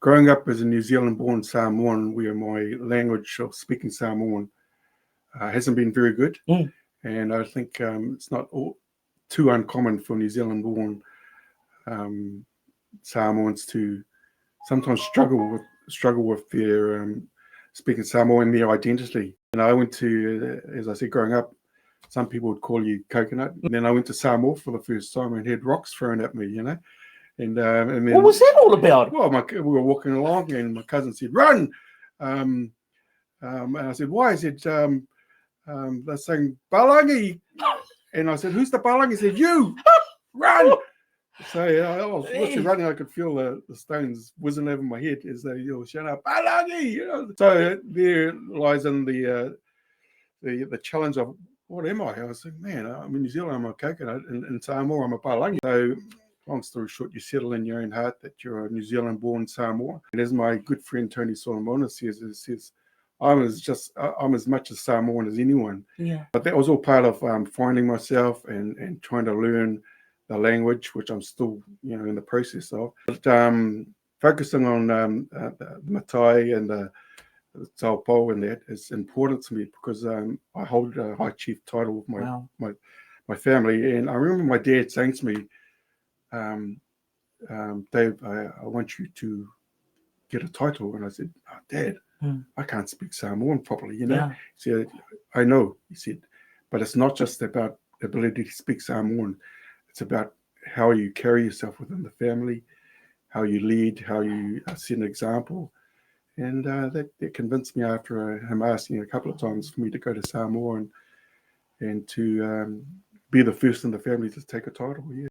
growing up as a New Zealand-born Samoan, where my language of speaking Samoan hasn't been very good. And I think it's not too uncommon for New Zealand-born Samoans to sometimes struggle with their speaking Samoan, their identity. And I went to, as I said, growing up, some people would call you coconut. And then I went to Samoa for the first time and had rocks thrown at me, And then, what was that all about? Well, we were walking along and my cousin said, "Run!" And I said, "Why?" He said, "They're saying Palagi." And I said, "Who's the Palagi?" He said, "You! Run!" So I was literally running. I could feel the stones whizzing over my head as they yelled, "Shut up, Palagi!" So there lies in the challenge of, what am I? I was like, man, I'm in New Zealand, I'm a coconut, and in Samoa, I'm a Palagi. So long story short, you settle in your own heart that you're a New Zealand-born Samoan. And as my good friend Tony Solomona says, I'm as much a Samoan as anyone. Yeah. But that was all part of finding myself and trying to learn the language, which I'm still, in the process of. But focusing on the Matai and the Taupo and that is important to me because I hold a high chief title with my family. And I remember my dad saying to me, "Dave, I want you to get a title." And I said, "Oh, Dad, I can't speak Samoan properly, Yeah. He said, "I know," he said, "but it's not just about the ability to speak Samoan. It's about how you carry yourself within the family, how you lead, how you set an example." And that convinced me after him asking a couple of times for me to go to Samoa and to be the first in the family to take a title. Yeah.